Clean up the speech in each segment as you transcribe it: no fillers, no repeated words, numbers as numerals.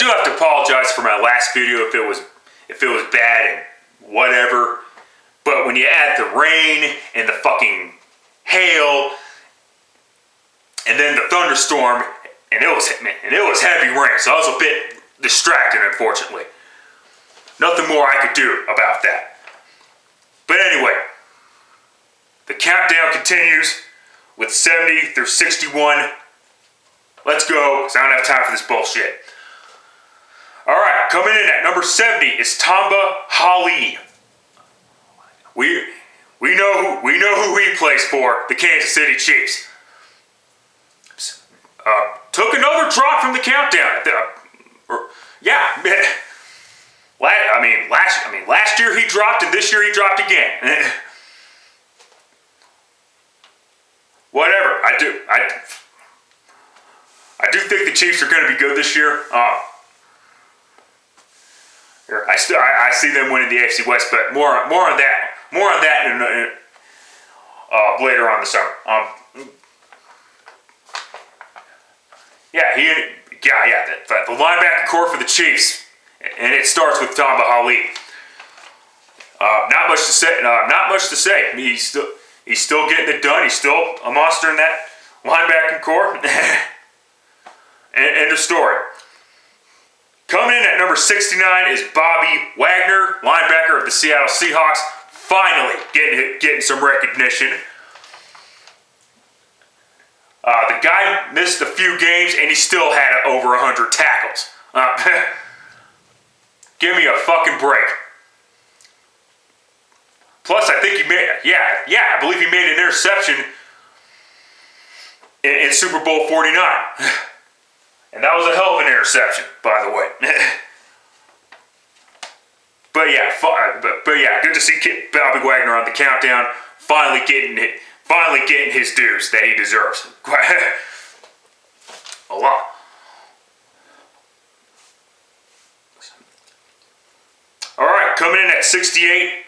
do have to apologize for my last video if it was bad and whatever. But when you add the rain and the fucking hail and then the thunderstorm, and it was heavy rain, so I was a bit distracted, unfortunately. Nothing more I could do about that. But anyway, the countdown continues with 70 through 61. Let's go, because I don't have time for this bullshit. Alright, coming in at number 70 is Tamba Hali. We know who he plays for, the Kansas City Chiefs. Took another drop from the countdown. Last year he dropped, and this year he dropped again. Whatever. I do think the Chiefs are going to be good this year. I see them winning the AFC West, but more on that later on the summer. The linebacker core for the Chiefs, and it starts with Tamba Hali. Not much to say. He's still getting it done. He's still a monster in that linebacking core. End of story. Coming in at number 69 is Bobby Wagner, linebacker of the Seattle Seahawks. Finally getting some recognition. The guy missed a few games and he still had over 100 tackles. Give me a fucking break. Plus, I think he made, I believe he made an interception in Super Bowl 49. And that was a hell of an interception, by the way. But yeah, good to see Bobby Wagner on the countdown, finally getting his dues that he deserves. A lot. All right, coming in at 68,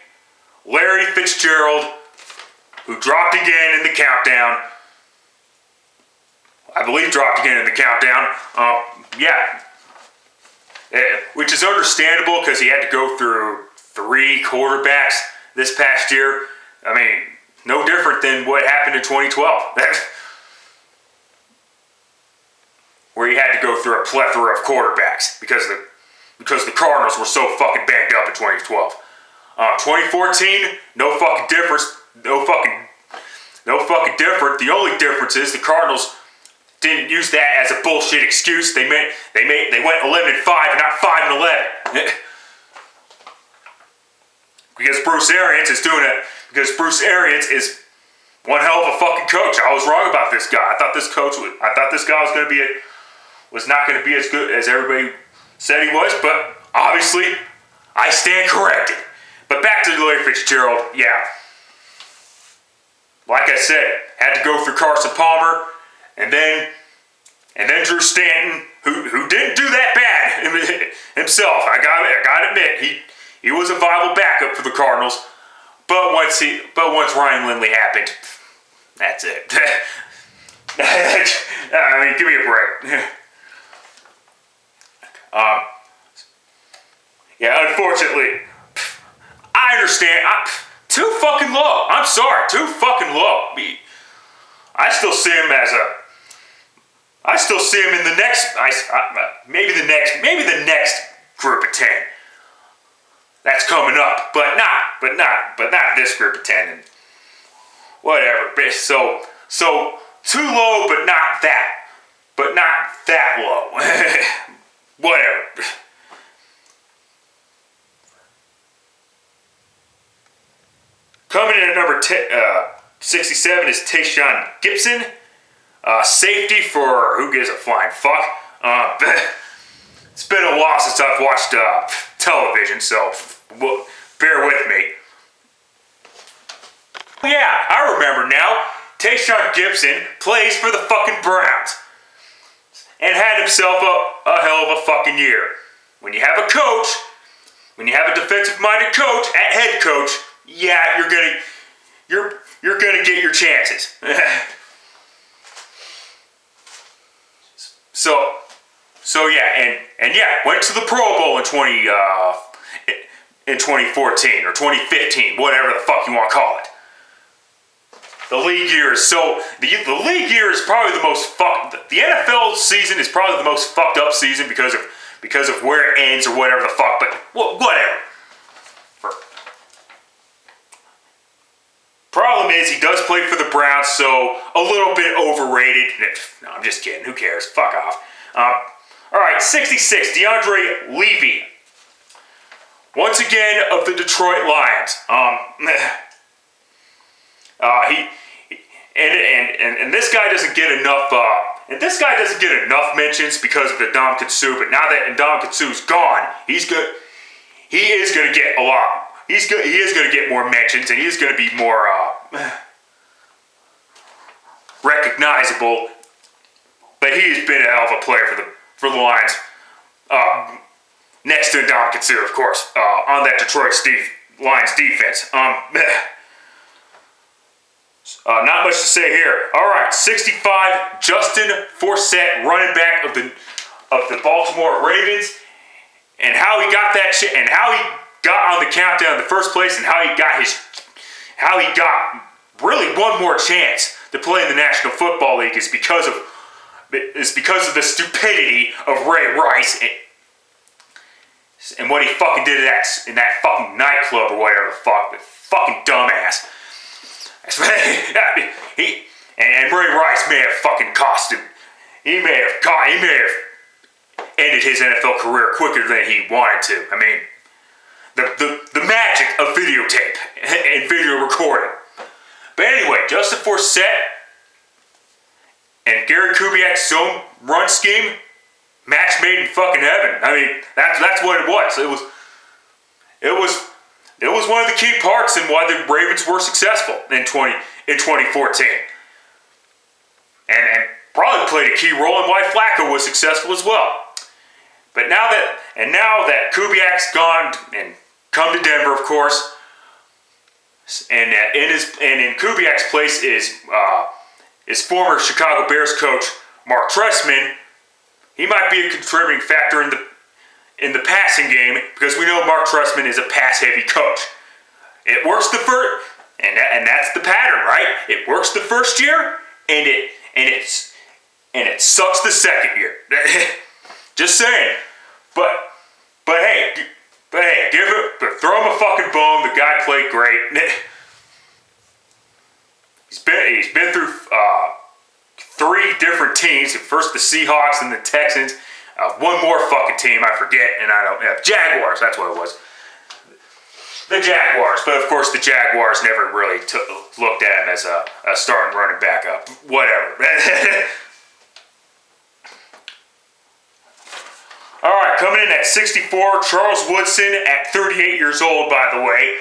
Larry Fitzgerald, who dropped again in the countdown. I believe dropped again in the countdown. Which is understandable because he had to go through 3 quarterbacks this past year. I mean, no different than what happened in 2012. Where he had to go through a plethora of quarterbacks because the Cardinals were so fucking banged up in 2012. 2014, no fucking difference. No fucking different. The only difference is the Cardinals didn't use that as a bullshit excuse. They went 11-5, not 5-11. Because Bruce Arians is doing it. Because Bruce Arians is one hell of a fucking coach. I was wrong about this guy. I thought this guy was not going to be as good as everybody said he was. But obviously, I stand corrected. But back to Larry Fitzgerald. Yeah. Like I said, had to go through Carson Palmer. And then Drew Stanton, who didn't do that bad himself. I gotta admit, he was a viable backup for the Cardinals. But once Ryan Lindley happened, that's it. I mean, give me a break. Unfortunately, I understand. Too fucking low. I'm sorry, too fucking low. I still see him in the next, maybe the next group of 10 that's coming up, but not this group of 10 and whatever. So too low, but not that low. Whatever. Coming in at number 67 is Tayshaun Gibson. Safety for who gives a flying fuck. It's been a while since I've watched television, so bear with me. Yeah, I remember now. Tayshaun Gibson plays for the fucking Browns and had himself a hell of a fucking year. When you have a defensive-minded coach at head coach, yeah, you're gonna get your chances. So So yeah, and yeah, went to the Pro Bowl in 2014 or 2015, whatever the fuck you want to call it. The league year is the league year is probably the most fucked. The NFL season is probably the most fucked up season because of where it ends or whatever the fuck. But whatever. Problem is, he does play for the Browns, so a little bit overrated. No, I'm just kidding. Who cares? Fuck off. All right, 66, DeAndre Levy. Once again, of the Detroit Lions. And this guy doesn't get enough. And this guy doesn't get enough mentions because of Ndamukong Suh. But now that Ndamukong Suh's gone, he's good. He is going to get a lot. He's good. He is going to get more mentions, and he is going to be more recognizable. But he has been a hell of a player for the Lions. Next to Ndamukong Suh, of course, on that Detroit Lions defense. Not much to say here. All right, 65, Justin Forsett, running back of the Baltimore Ravens, and how he got that shit, and how he got on the countdown in the first place, and how he got really one more chance to play in the National Football League is because of the stupidity of Ray Rice and what he fucking did in that fucking nightclub or whatever the fuck. The fucking dumbass. And Ray Rice may have fucking cost him. He may have ended his NFL career quicker than he wanted to. I mean, the magic of videotape and video recording. But anyway, Justin Forsett and Gary Kubiak's zone run scheme, match made in fucking heaven. I mean, that's what it was. It was one of the key parts in why the Ravens were successful in 2014. And probably played a key role in why Flacco was successful as well. But now that Kubiak's gone and come to Denver, of course, and in Kubiak's place is former Chicago Bears coach Mark Trestman. He might be a contributing factor in the passing game because we know Mark Trestman is a pass-heavy coach. It works the first, and that's the pattern, right? It works the first year, and it sucks the second year. Just saying. But hey, throw him a fucking bone. The guy played great. He's been through 3 different teams. First the Seahawks and the Texans. One more fucking team I forget, and I don't. Jaguars. That's what it was. The Jaguars, but of course the Jaguars never really looked at him as a starting running back up. Whatever. All right, coming in at 64, Charles Woodson at 38 years old, by the way.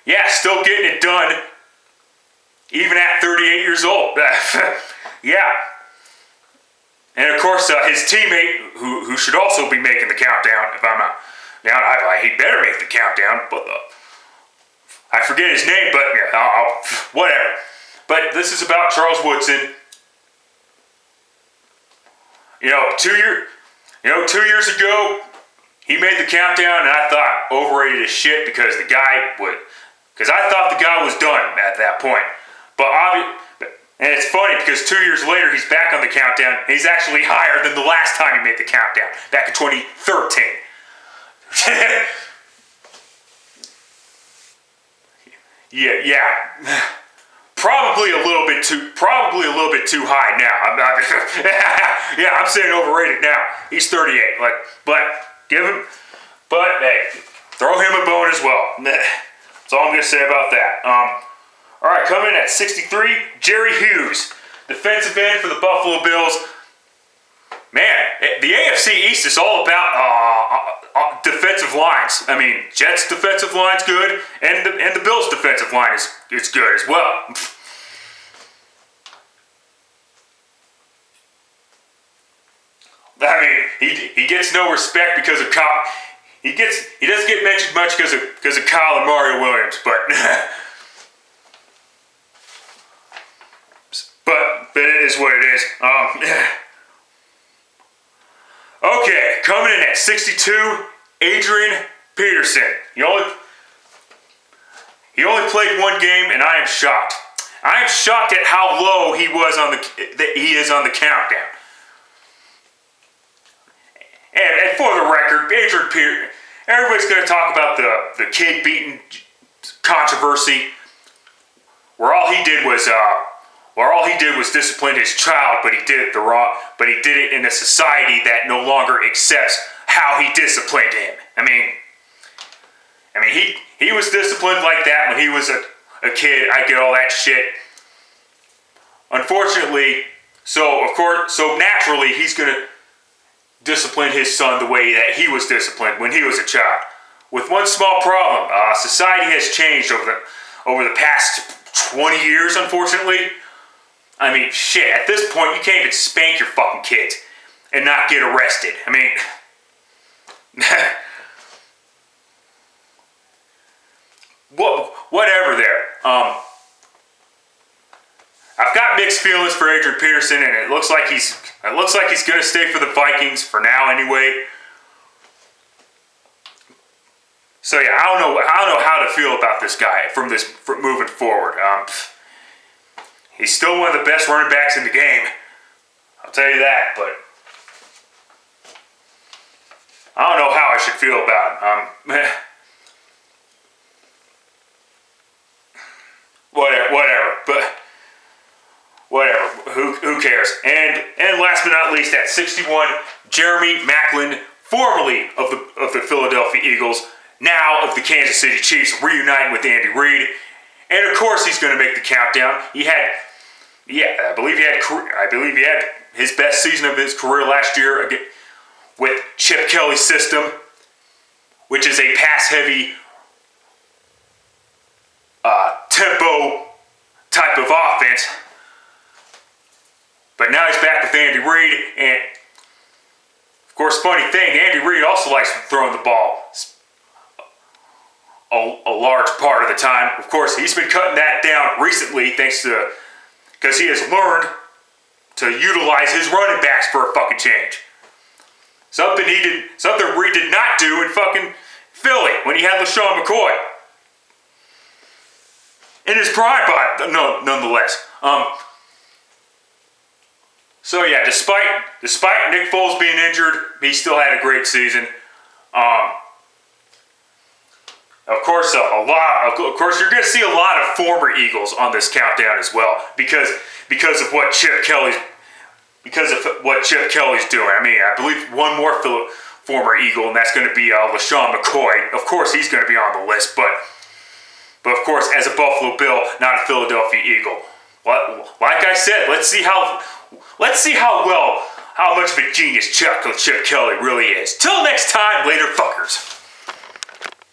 Yeah, still getting it done, even at 38 years old. Yeah. And of course, his teammate, who should also be making the countdown, if I'm not down, he'd better make the countdown, but I forget his name, but yeah, whatever. But this is about Charles Woodson. 2 years ago, he made the countdown, and I thought overrated as shit because I thought the guy was done at that point. And it's funny because 2 years later, he's back on the countdown, and he's actually higher than the last time he made the countdown, back in 2013. Yeah. Probably a little bit too high now. I'm saying overrated now. He's 38. Hey, throw him a bone as well. That's all I'm gonna say about that. All right, coming in at 63, Jerry Hughes, defensive end for the Buffalo Bills. Man, the AFC East is all about defensive lines. I mean, Jets' defensive line's good, and the Bills' defensive line is good as well. I mean, he gets no respect because of Kyle. He doesn't get mentioned much because of Kyle and Mario Williams, but it is what it is. Okay, coming in at 62, Adrian Peterson. He only played one game, and I am shocked. I am shocked at how low he is on the countdown. And for the record, Adrian Peterson, everybody's going to talk about the kid beating controversy, where all he did was discipline his child, but he did it But he did it in a society that no longer accepts how he disciplined him. I mean, he was disciplined like that when he was a kid. I get all that shit. Unfortunately, so naturally, he's gonna discipline his son the way that he was disciplined when he was a child. With one small problem, society has changed over the past 20 years, unfortunately. I mean, shit, at this point, you can't even spank your fucking kids and not get arrested. I mean, whatever there. I've got mixed feelings for Adrian Peterson, and it looks like he's gonna stay for the Vikings for now anyway. So yeah, I don't know how to feel about this guy from moving forward. He's still one of the best running backs in the game. I'll tell you that, but I don't know how I should feel about him. Whatever. Who cares? And last but not least, at 61, Jeremy Maclin, formerly of the Philadelphia Eagles, now of the Kansas City Chiefs, reuniting with Andy Reid. And of course, he's going to make the countdown. I believe he had his best season of his career last year with Chip Kelly's system, which is a pass-heavy tempo type of offense. But now he's back with Andy Reid, and of course, funny thing, Andy Reid also likes throwing the ball a large part of the time. Of course, he's been cutting that down recently because he has learned to utilize his running backs for a fucking change. Something Reid did not do in fucking Philly when he had LaShawn McCoy. In his prime, but nonetheless. So yeah, despite Nick Foles being injured, he still had a great season. Of course, you're going to see a lot of former Eagles on this countdown as well, because of what Chip Kelly's doing. I mean, I believe one more former Eagle, and that's going to be LaShawn McCoy. Of course, he's going to be on the list, but of course, as a Buffalo Bill, not a Philadelphia Eagle. Like I said, let's see how much of a genius Chip Kelly really is. Till next time, later fuckers.